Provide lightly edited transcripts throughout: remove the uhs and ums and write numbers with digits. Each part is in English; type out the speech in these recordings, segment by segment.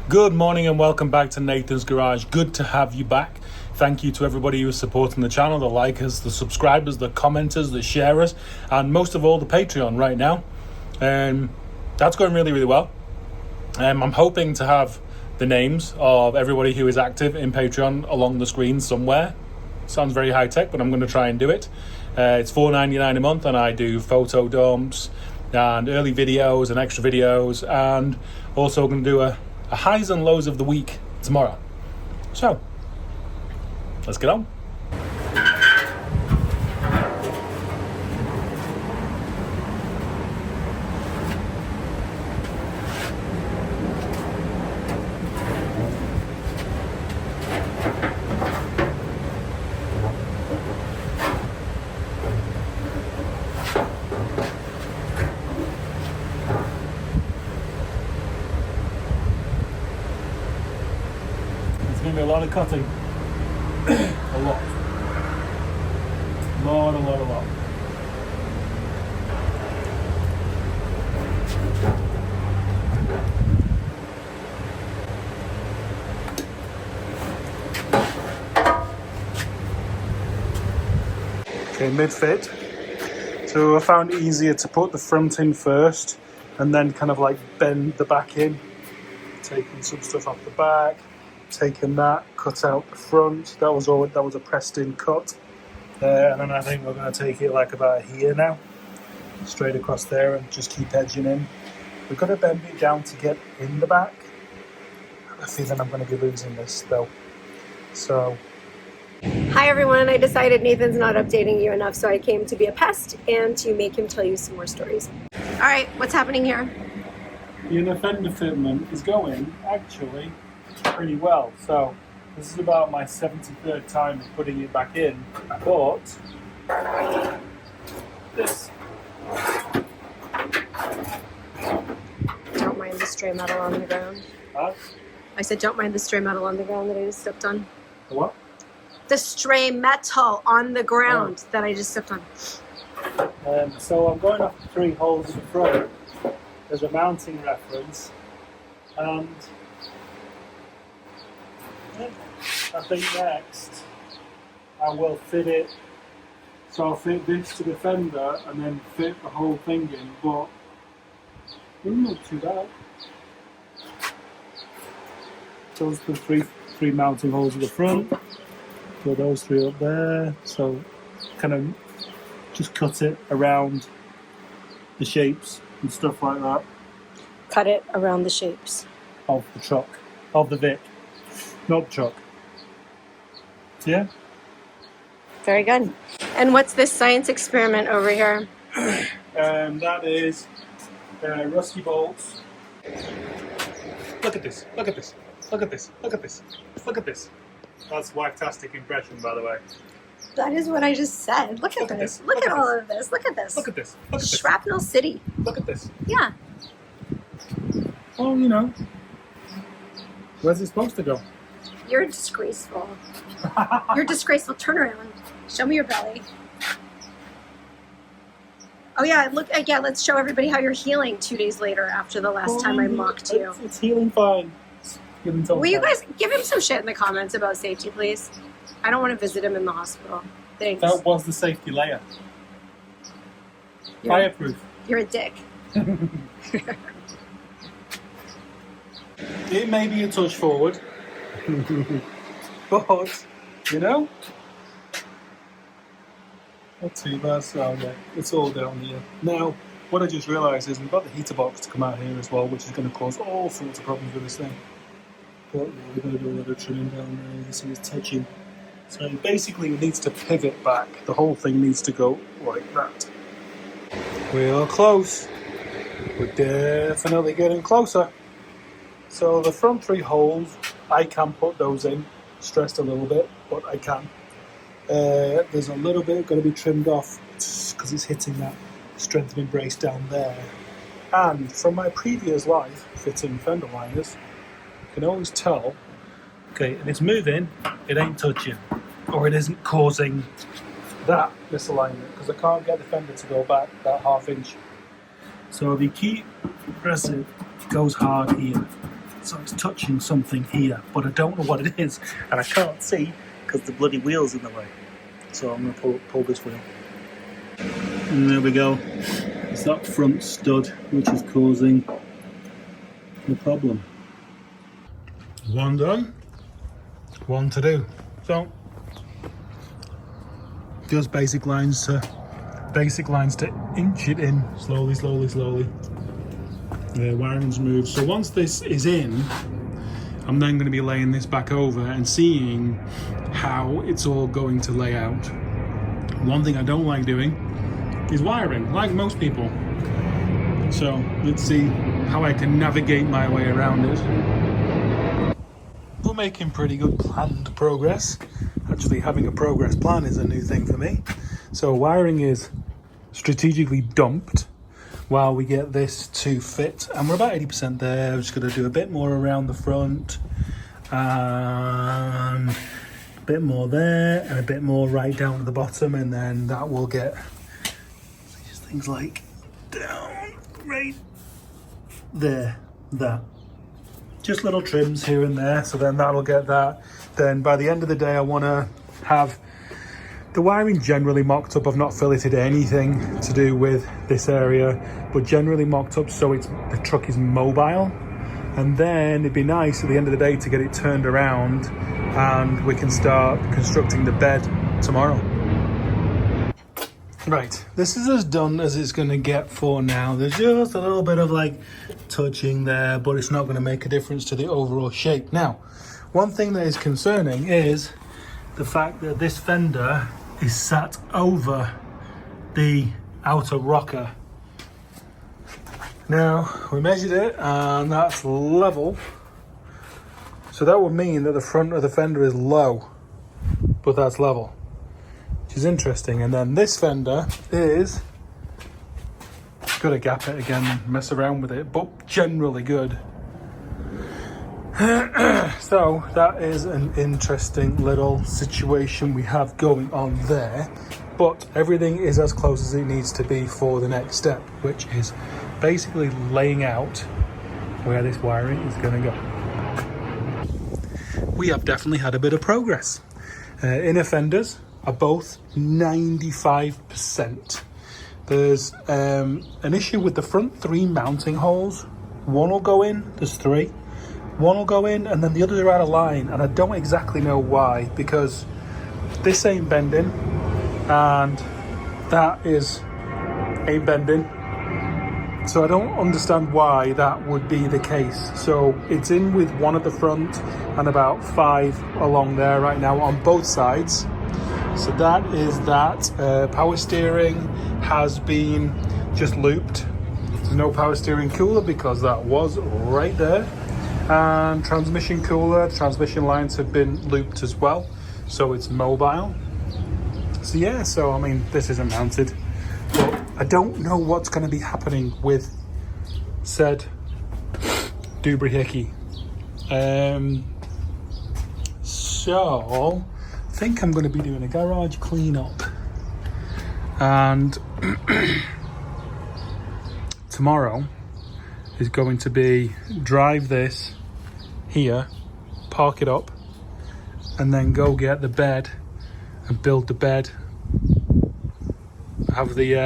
Good morning and welcome back to Nathan's Garage. Good to have you back. Thank you to everybody who is supporting the channel, the likers, the subscribers, the commenters, the sharers, and most of all the Patreon right now. That's going really, really well. I'm hoping to have the names of everybody who is active in Patreon along the screen somewhere. Sounds very high tech, but I'm going to try and do it. It's $4.99 a month, and I do photo dumps and early videos and extra videos, and also going to do a highs and lows of the week tomorrow. So, let's get on. Going to be a lot of cutting. A lot. Okay, mid-fit. So I found it easier to put the front in first and then kind of like bend the back in, taking some stuff off the back. Taken that, cut out the front. That was a pressed in cut. And then I think we're going to take it like about here now, straight across there, and just keep edging in. We've got to bend it down to get in the back. I have a feeling I'm going to be losing this though. So. Hi everyone, I decided Nathan's not updating you enough, so I came to be a pest and to make him tell you some more stories. All right, what's happening here? The fender fitment is going actually pretty well. So this is about my 73rd time of putting it back in, but this. Don't mind the stray metal on the ground. Huh? I said don't mind the stray metal on the ground that I just stepped on. The what? The stray metal on the ground that I just stepped on. So I'm going off the 3 holes in the front. There's a mounting reference, and I think next I will fit it, so I'll fit this to the fender and then fit the whole thing in, but not too bad. Those are the three mounting holes at the front, so those 3 up there, so kind of just cut it around the shapes and stuff like that. Cut it around the shapes. Of the truck, of the Vic. Not the truck. Yeah. Very good. And what's this science experiment over here? That is rusty bolts. Look at this. Look at this. Look at this. Look at this. Look at this. That's whack-tastic impression, by the way. That is what I just said. Look at this. Look at all of this. Look at this. Look at this. Look at this. Shrapnel City. Look at this. Yeah. Well, you know. Where's it supposed to go? You're disgraceful. You're disgraceful. Turn around. Show me your belly. Oh yeah, look. Yeah, let's show everybody how you're healing 2 days later after the last time I mocked you. It's healing fine. Will you guys give him some shit in the comments about safety, please? I don't want to visit him in the hospital. Thanks. That was the safety layer. Fireproof. You're a dick. It may be a touch forward, but, you know, not too bad. So yeah, it's all down here. Now, what I just realised is we've got the heater box to come out here as well, which is going to cause all sorts of problems with this thing. But yeah, we're going to do a little trimming down there. You see it's touching. So basically it needs to pivot back. The whole thing needs to go like that. We are close. We're definitely getting closer. So the front 3 holes, I can put those in, stressed a little bit, but I can. There's a little bit going to be trimmed off because it's hitting that strengthening brace down there. And from my previous life fitting fender liners, you can always tell, okay, and it's moving, it ain't touching, or it isn't causing that misalignment, because I can't get the fender to go back that ½ inch. So if you keep pressing, it goes hard here. So it's touching something here, but I don't know what it is, and I can't see because the bloody wheel's in the way. So I'm going to pull this wheel. And there we go. It's that front stud which is causing the problem. One done, one to do. So just basic lines to inch it in slowly. The wiring's moved. So once this is in, I'm then going to be laying this back over and seeing how it's all going to lay out. One thing I don't like doing is wiring, like most people. So let's see how I can navigate my way around it. We're making pretty good planned progress. Actually, having a progress plan is a new thing for me. So wiring is strategically dumped while we get this to fit, and we're about 80% there. I'm just going to do a bit more around the front, and a bit more there, and a bit more right down at the bottom, and then that will get just things like down right there, that. Just little trims here and there, so then that'll get that. Then by the end of the day, I want to have the wiring generally mocked up. I've not filleted anything to do with this area, but generally mocked up so the truck is mobile. And then it'd be nice at the end of the day to get it turned around and we can start constructing the bed tomorrow. Right, this is as done as it's going to get for now. There's just a little bit of like touching there, but it's not going to make a difference to the overall shape. Now, one thing that is concerning is the fact that this fender is sat over the outer rocker. Now, we measured it and that's level. So that would mean that the front of the fender is low, but that's level, which is interesting. And then this fender is, gotta gap it again, mess around with it, but generally good. So that is an interesting little situation we have going on there, but everything is as close as it needs to be for the next step, which is basically laying out where this wiring is going to go. We have definitely had a bit of progress. Inner fenders are both 95%. There's an issue with the front 3 mounting holes. One will go in, there's 3. One will go in and then the others are out of line, and I don't exactly know why, because this ain't bending and that ain't bending, so I don't understand why that would be the case. So it's in with one at the front and about 5 along there right now on both sides. So that is that. Power steering has been just looped. There's no power steering cooler because that was right there. And transmission cooler, transmission lines have been looped as well, so it's mobile. So yeah, so I mean, this isn't mounted, but I don't know what's going to be happening with said doohickey. So I think I'm going to be doing a garage cleanup, and tomorrow is going to be drive this here, park it up, and then go get the bed and build the bed. Have the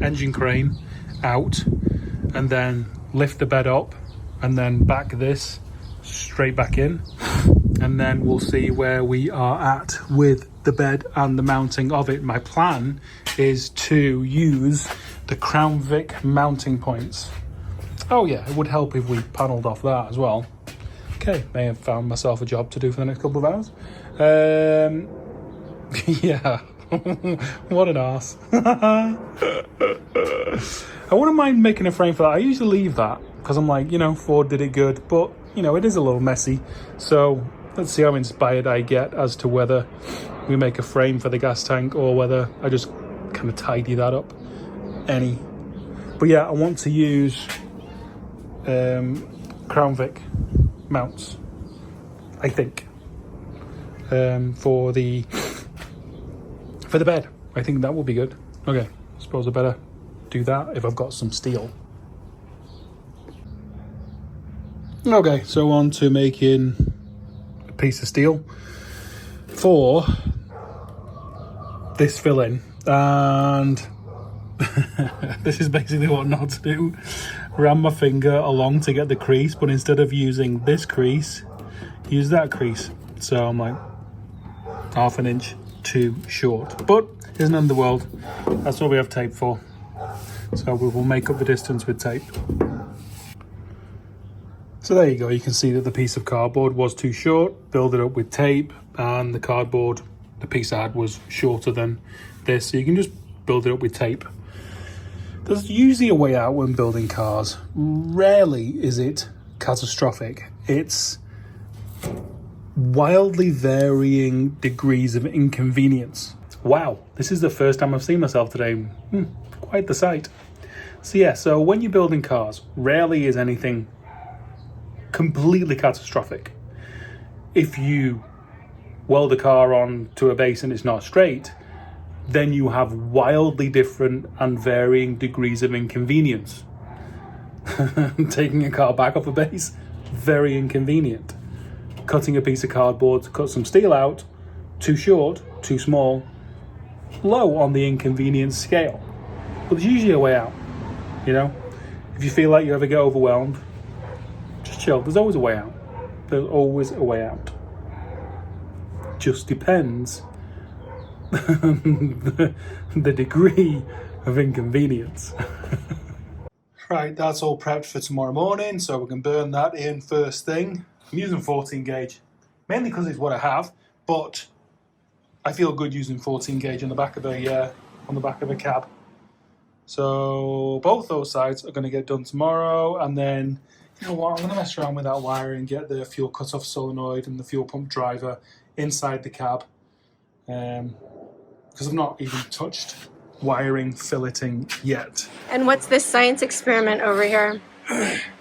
engine crane out, and then lift the bed up, and then back this straight back in, and then we'll see where we are at with the bed and the mounting of it. My plan is to use the Crown Vic mounting points. Oh yeah, it would help if we panelled off that as well. Okay, may have found myself a job to do for the next couple of hours. Yeah, what an arse. I wouldn't mind making a frame for that. I usually leave that because I'm like, Ford did it good, but it is a little messy. So let's see how inspired I get as to whether we make a frame for the gas tank or whether I just kind of tidy that up. But yeah, I want to use Crown Vic mounts, I think, for the bed. I think that will be good. Okay, I suppose I better do that if I've got some steel. Okay, so on to making a piece of steel for this fill-in, and this is basically what not to do. Ran my finger along to get the crease, but instead of using this crease, use that crease. So I'm like half an inch too short, but isn't in the world. That's what we have tape for. So we will make up the distance with tape. So there you go, you can see that the piece of cardboard was too short, build it up with tape, and the cardboard, the piece I had, was shorter than this, so you can just build it up with tape. There's usually a way out when building cars. Rarely is it catastrophic. It's wildly varying degrees of inconvenience. Wow, this is the first time I've seen myself today. Quite the sight. So yeah, so when you're building cars, rarely is anything completely catastrophic. If you weld a car on to a base and it's not straight, then you have wildly different and varying degrees of inconvenience. Taking a car back off a base, very inconvenient. Cutting a piece of cardboard to cut some steel out, too short, too small, low on the inconvenience scale. But there's usually a way out, you know? If you feel like you ever get overwhelmed, just chill. There's always a way out. There's always a way out. Just depends the degree of inconvenience. Right, that's all prepped for tomorrow morning, so we can burn that in first thing. I'm using 14 gauge, mainly because it's what I have, but I feel good using 14 gauge on the back of a cab. So both those sides are going to get done tomorrow, and then you know what, I'm going to mess around with that wiring, get the fuel cut-off solenoid and the fuel pump driver inside the cab, because I've not even touched wiring filleting yet. And what's this science experiment over here?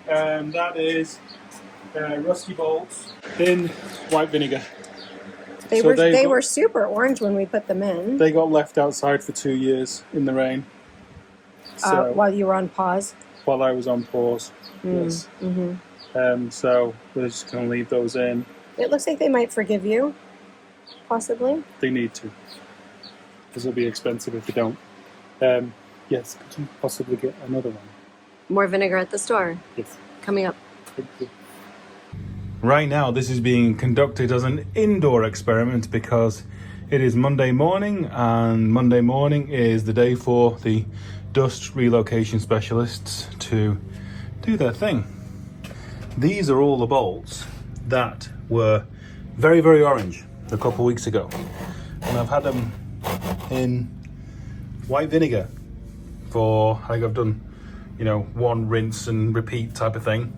That is rusty bolts in white vinegar. They were super orange when we put them in. They got left outside for 2 years in the rain. So, while you were on pause? While I was on pause, yes. Mm-hmm. So we're just going to leave those in. It looks like they might forgive you, possibly. They need to, because it'll be expensive if they don't. Yes, could you possibly get another one? More vinegar at the store? Yes. Coming up. Thank you. Right now, this is being conducted as an indoor experiment because it is Monday morning, and Monday morning is the day for the dust relocation specialists to do their thing. These are all the bolts that were very, very orange a couple of weeks ago, and I've had them in white vinegar for, I think I've done, one rinse and repeat type of thing.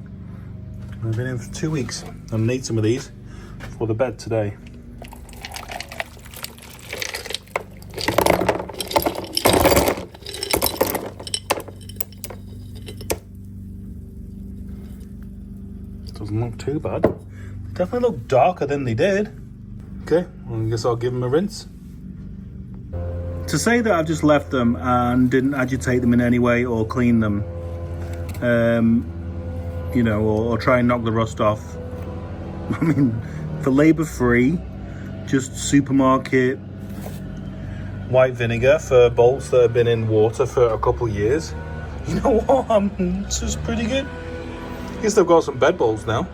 I've been in for 2 weeks. I need some of these for the bed today. Doesn't look too bad. They definitely look darker than they did. Okay, well, I guess I'll give them a rinse. To say that I've just left them and didn't agitate them in any way or clean them, or try and knock the rust off. I mean, for labour free, just supermarket white vinegar for bolts that have been in water for a couple of years. You know what? This is pretty good. I guess they've got some bed bolts now.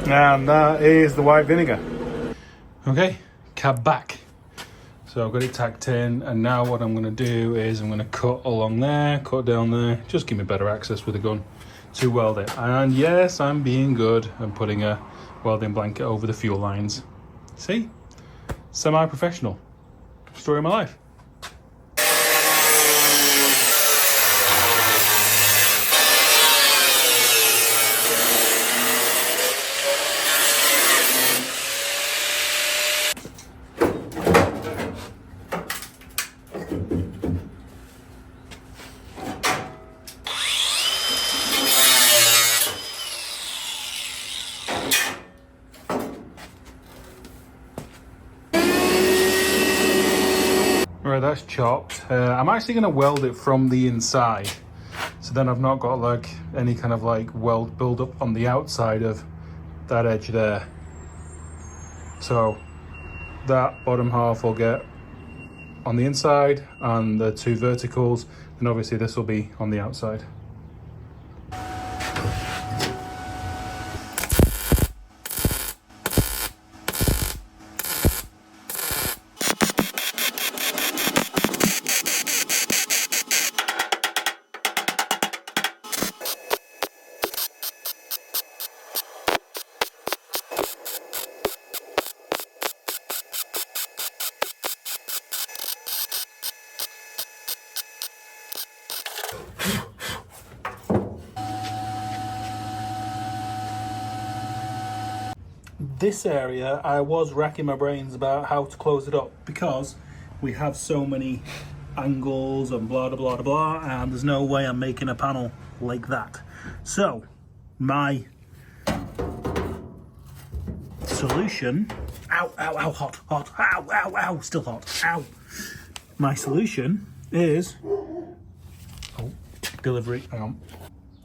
And that is the white vinegar. Okay, cab back. So I've got it tacked in, and now what I'm going to do is I'm going to cut along there, cut down there, just give me better access with a gun to weld it. And yes, I'm being good and putting a welding blanket over the fuel lines. See? Semi-professional. Story of my life. Right, that's chopped. I'm actually going to weld it from the inside. So then I've not got like any kind of like weld buildup on the outside of that edge there. So that bottom half will get on the inside and the two verticals, and obviously this will be on the outside. This area, I was racking my brains about how to close it up because we have so many angles and blah, blah, blah, blah, and there's no way I'm making a panel like that. So, my solution, ow, ow, ow, hot, hot, ow, ow, ow, still hot, ow. My solution is, oh, delivery, hang on.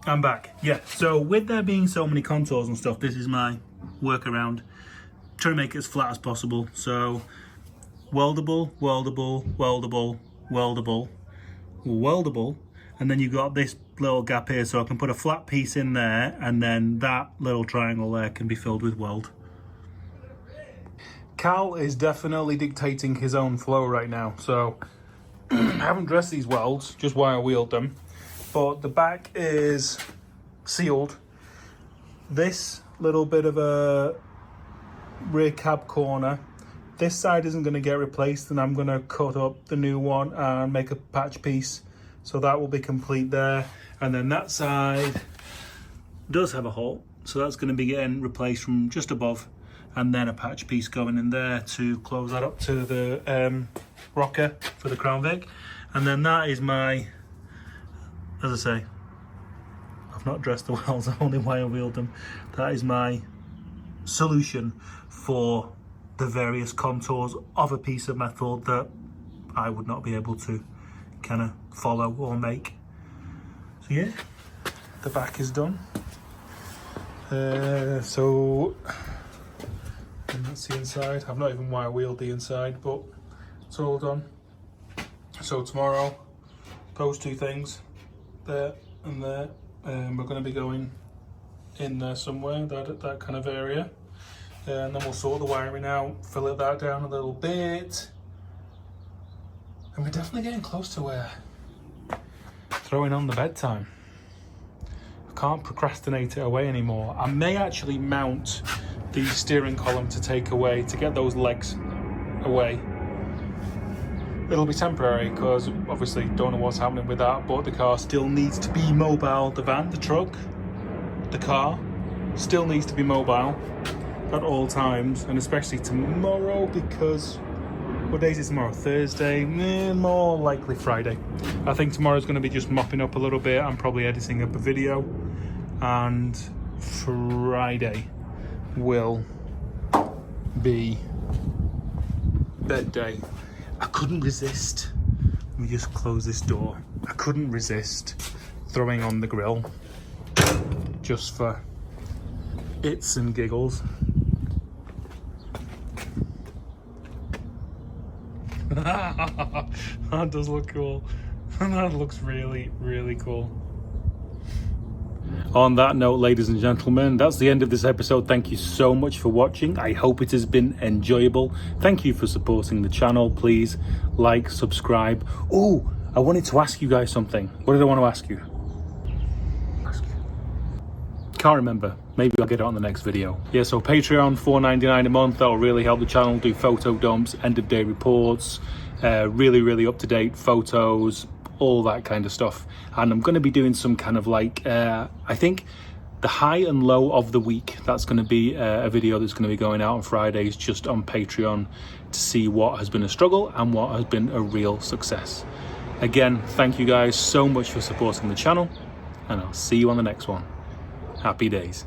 I'm back, yeah. So with there being so many contours and stuff, this is my workaround. Try to make it as flat as possible. So weldable, weldable, weldable, weldable, weldable, and then you've got this little gap here, so I can put a flat piece in there, and then that little triangle there can be filled with weld. Cal is definitely dictating his own flow right now, so I haven't dressed these welds, just while I wheeled them, but the back is sealed. This little bit of a rear cab corner, this side isn't going to get replaced, and I'm going to cut up the new one and make a patch piece, so that will be complete there. And then that side does have a hole, so that's going to be getting replaced from just above, and then a patch piece going in there to close that up to the rocker for the Crown Vic. And then that is my, as I say, I've not dressed the welds, I've only wire wheeled them. That is my solution for the various contours of a piece of metal that I would not be able to kind of follow or make. So yeah, the back is done. So, and that's the inside. I've not even wire wheeled the inside, but it's all done. So tomorrow, those two things, there and there, we're going to be going in there somewhere, that kind of area, and then we'll sort the wiring out, fill that down a little bit, and we're definitely getting close to throwing on the bedtime. I can't procrastinate it away anymore. I may actually mount the steering column to take away, to get those legs away. It'll be temporary because obviously don't know what's happening with that, but the car still needs to be mobile. The van, the truck, the car still needs to be mobile at all times, and especially tomorrow, because what day is it tomorrow? Thursday, more likely Friday. I think tomorrow's going to be just mopping up a little bit. I'm probably editing up a video, and Friday will be bed day. I couldn't resist. Let me just close this door. I couldn't resist throwing on the grill just for its and giggles. That does look cool. That looks really, really cool. On that note, ladies and gentlemen, that's the end of this episode. Thank you so much for watching. I hope it has been enjoyable. Thank you for supporting the channel. Please like, subscribe. Oh, I wanted to ask you guys something. What did I want to ask you? Can't remember. Maybe I'll get it on the next video. Yeah, so Patreon, $4.99 a month. That'll really help the channel. Do photo dumps, end of day reports, really, really up-to-date photos, all that kind of stuff. And I'm going to be doing some kind of like, I think the high and low of the week. That's going to be a video that's going to be going out on Fridays just on Patreon to see what has been a struggle and what has been a real success. Again, thank you guys so much for supporting the channel, and I'll see you on the next one. Happy days.